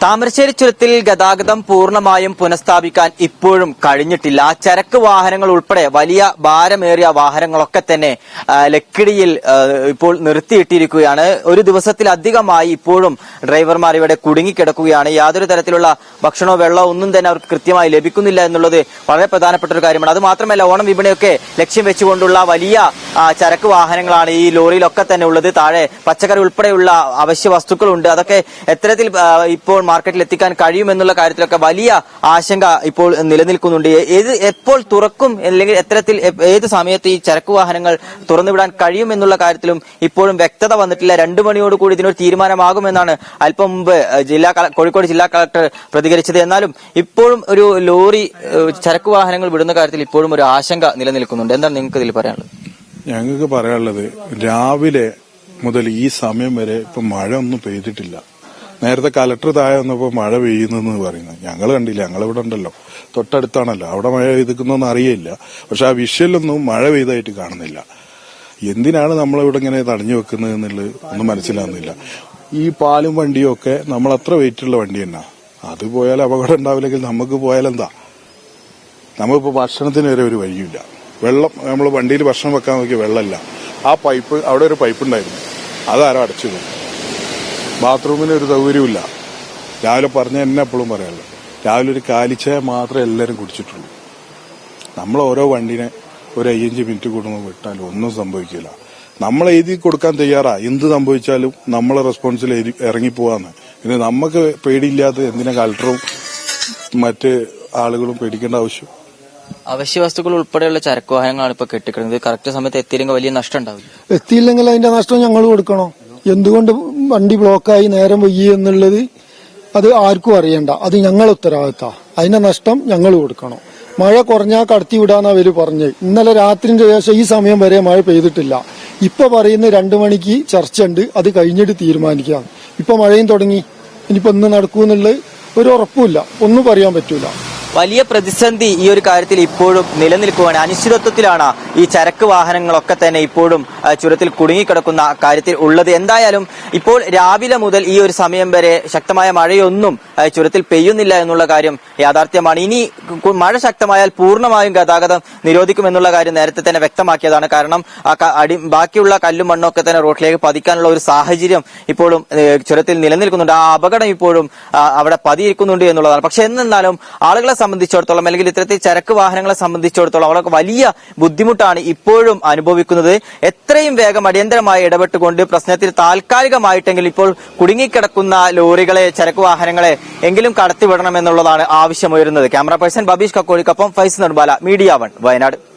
താമരശ്ശേരി ചുരത്തിൽ ഗതാഗതം പൂർണ്ണമായും പുനഃസ്ഥാപിക്കാൻ ഇപ്പോഴും കഴിഞ്ഞിട്ടില്ല. ചരക്ക് വാഹനങ്ങൾ ഉൾപ്പെടെ വലിയ ഭാരമേറിയ വാഹനങ്ങളൊക്കെ തന്നെ ലക്കിടിയിൽ ഇപ്പോൾ നിർത്തിയിട്ടിരിക്കുകയാണ്. ഒരു ദിവസത്തിലധികമായി ഇപ്പോഴും ഡ്രൈവർമാർ ഇവിടെ കുടുങ്ങിക്കിടക്കുകയാണ്. യാതൊരു തരത്തിലുള്ള ഭക്ഷണമോ വെള്ളമോ ഒന്നും തന്നെ അവർക്ക് കൃത്യമായി ലഭിക്കുന്നില്ല എന്നുള്ളത് വളരെ പ്രധാനപ്പെട്ട ഒരു കാര്യമാണ്. അത് മാത്രമല്ല, ഓണം വിപണിയൊക്കെ ലക്ഷ്യം വെച്ചുകൊണ്ടുള്ള വലിയ ചരക്ക് വാഹനങ്ങളാണ് ഈ ലോറിയിലൊക്കെ തന്നെ ഉള്ളത്. താഴെ പച്ചക്കറി ഉൾപ്പെടെയുള്ള അവശ്യ വസ്തുക്കളുണ്ട്. അതൊക്കെ എത്തരത്തിൽ ഇപ്പോൾ മാർക്കറ്റിൽ എത്തിക്കാൻ കഴിയുമെന്നുള്ള കാര്യത്തിലൊക്കെ വലിയ ആശങ്ക ഇപ്പോൾ നിലനിൽക്കുന്നുണ്ട്. എപ്പോൾ തുറക്കും, അല്ലെങ്കിൽ എത്തരത്തിൽ ഏത് സമയത്ത് ഈ ചരക്ക് വാഹനങ്ങൾ തുറന്നുവിടാൻ കഴിയുമെന്നുള്ള കാര്യത്തിലും ഇപ്പോഴും വ്യക്തത വന്നിട്ടില്ല. 2 മണിയോടുകൂടി ഇതിനൊരു തീരുമാനമാകുമെന്നാണ് അല്പം മുമ്പ് കോഴിക്കോട് ജില്ലാ കളക്ടർ പ്രതികരിച്ചത്. എന്നാലും ഇപ്പോഴും ഒരു ലോറി ചരക്ക് വാഹനങ്ങൾ വിടുന്ന കാര്യത്തിൽ ഇപ്പോഴും ഒരു ആശങ്ക നിലനിൽക്കുന്നുണ്ട്. എന്താണ് നിങ്ങൾക്ക് ഇതിൽ പറയാനുള്ളത്? ഞങ്ങൾക്ക് പറയാനുള്ളത്, രാവിലെ മുതൽ ഈ സമയം വരെ ഇപ്പൊ മഴ ഒന്നും പെയ്തിട്ടില്ല. നേരത്തെ കലക്ടർ താഴെ വന്നപ്പോ മഴ പെയ്യുന്നെന്ന് പറയുന്നത് ഞങ്ങൾ കണ്ടില്ല. ഞങ്ങളിവിടെ ഉണ്ടല്ലോ, തൊട്ടടുത്താണല്ലോ, അവിടെ മഴ പെയ്തിക്കുന്നൊന്നും അറിയില്ല. പക്ഷെ ആ വിഷ്വലൊന്നും മഴ പെയ്തായിട്ട് കാണുന്നില്ല. എന്തിനാണ് നമ്മളിവിടെ ഇങ്ങനെ തടഞ്ഞു വെക്കുന്നത് എന്നുള്ളത് ഒന്നും മനസ്സിലാകുന്നില്ല. ഈ പാലും വണ്ടിയും ഒക്കെ നമ്മൾ അത്ര വെയിറ്റുള്ള വണ്ടി തന്നെ, അത് പോയാൽ അപകടം ഉണ്ടാവില്ലെങ്കിൽ നമുക്ക് പോയാലെന്താ? നമ്മളിപ്പോ ഭക്ഷണത്തിന് വരെ ഒരു വഴിയില്ല. വെള്ളം, നമ്മൾ വണ്ടിയിൽ ഭക്ഷണം വെക്കാൻ നോക്കിയ വെള്ളമില്ല. ആ പൈപ്പ്, അവിടെ ഒരു പൈപ്പ് ഉണ്ടായിരുന്നു, അതാരോ അടച്ചു പോയി. ബാത്റൂമിന് ഒരു സൗകര്യമില്ല. രാവിലെ പറഞ്ഞ എന്നെ എപ്പോഴും പറയാമല്ലോ, രാവിലെ ഒരു കാലിച്ചായ മാത്രമേ എല്ലാവരും കുടിച്ചിട്ടുള്ളൂ. നമ്മൾ ഓരോ വണ്ടിനെ ഒരു 5 മിനിറ്റ് കൂടുമ്പോൾ വിട്ടാലും ഒന്നും സംഭവിക്കില്ല. നമ്മൾ എഴുതി കൊടുക്കാൻ തയ്യാറാ, എന്ത് സംഭവിച്ചാലും നമ്മളെ റെസ്പോൺസിൽ ഇറങ്ങിപ്പോവാന്ന്. ഇത് നമുക്ക് പേടിയില്ലാതെ എന്തിനാ കളക്ടറും മറ്റ് ആളുകളും പേടിക്കേണ്ട ആവശ്യം? അവശ്യ വസ്തുക്കൾ ഉൾപ്പെടെയുള്ള ചരക്ക് വാഹനങ്ങളാണ് ഇപ്പൊ കെട്ടിക്കിടന്നത്. കറക്റ്റ് സമയത്ത് എത്തിയില്ലെങ്കിൽ വലിയ നഷ്ടം ഉണ്ടാവില്ല. എത്തിയില്ലെങ്കിൽ അതിന്റെ നഷ്ടം ഞങ്ങൾ കൊടുക്കണോ? എന്തുകൊണ്ട് വണ്ടി ബ്ലോക്കായി നേരം വൈകി എന്നുള്ളത് അത് ആർക്കും അറിയണ്ട. അത് ഞങ്ങൾ ഉത്തരവാദിത്ത. അതിന്റെ നഷ്ടം ഞങ്ങൾ കൊടുക്കണം. മഴ കുറഞ്ഞാൽ കടത്തി വിടാന്ന് അവര് പറഞ്ഞത്. ഇന്നലെ രാത്രിന്റെ ശേഷം ഈ സമയം വരെ മഴ പെയ്തിട്ടില്ല. ഇപ്പൊ പറയുന്ന 2 മണിക്ക് ചർച്ച ഉണ്ട്, അത് കഴിഞ്ഞിട്ട് തീരുമാനിക്കാം. ഇപ്പൊ മഴയും തുടങ്ങി. ഇനിയിപ്പോ ഇന്ന് നടക്കൂന്നുള്ളത് ഒരു ഉറപ്പുമില്ല, ഒന്നും പറയാൻ പറ്റൂല. വലിയ പ്രതിസന്ധി ഈ ഒരു കാര്യത്തിൽ ഇപ്പോഴും നിലനിൽക്കുകയാണ്. അനിശ്ചിതത്വത്തിലാണ് ഈ ചരക്ക് വാഹനങ്ങളൊക്കെ തന്നെ ഇപ്പോഴും ചുരത്തിൽ കുടുങ്ങിക്കിടക്കുന്ന കാര്യത്തിൽ ഉള്ളത്. എന്തായാലും ഇപ്പോൾ രാവിലെ മുതൽ ഈ ഒരു സമയം വരെ ശക്തമായ മഴയൊന്നും ചുരത്തിൽ പെയ്യുന്നില്ല എന്നുള്ള കാര്യം യാഥാർത്ഥ്യമാണ്. ഇനി മഴ ശക്തമായാൽ പൂർണ്ണമായും ഗതാഗതം നിരോധിക്കുമെന്നുള്ള കാര്യം നേരത്തെ തന്നെ വ്യക്തമാക്കിയതാണ്. കാരണം ബാക്കിയുള്ള കല്ലും മണ്ണൊക്കെ തന്നെ റോഡിലേക്ക് പതിക്കാനുള്ള ഒരു സാഹചര്യം ഇപ്പോഴും ചുരത്തിൽ നിലനിൽക്കുന്നുണ്ട്. ആ അപകടം ഇപ്പോഴും അവിടെ പതിയിരിക്കുന്നുണ്ട് എന്നുള്ളതാണ്. പക്ഷെ എന്നാലും ആളുകളെ സംബന്ധിച്ചിടത്തോളം, അല്ലെങ്കിൽ ഇത്തരത്തിൽ ചരക്ക് വാഹനങ്ങളെ സംബന്ധിച്ചിടത്തോളം അവർക്ക് വലിയ ബുദ്ധിമുട്ടാണ് ഇപ്പോഴും അനുഭവിക്കുന്നത്. എത്രയും വേഗം അടിയന്തരമായി ഇടപെട്ടുകൊണ്ട് പ്രശ്നത്തിൽ താൽക്കാലികമായിട്ടെങ്കിലും ഇപ്പോൾ കുടുങ്ങിക്കിടക്കുന്ന ലോറികളെ, ചരക്ക് വാഹനങ്ങളെ എങ്കിലും കടത്തിവിടണമെന്നുള്ളതാണ് ആവശ്യമുയരുന്നത്. ക്യാമറ പേഴ്സൺ ബബീഷ് കക്കോഴിക്കൊപ്പം ഫൈസ് നെടുമ്പാല, മീഡിയ 1, വയനാട്.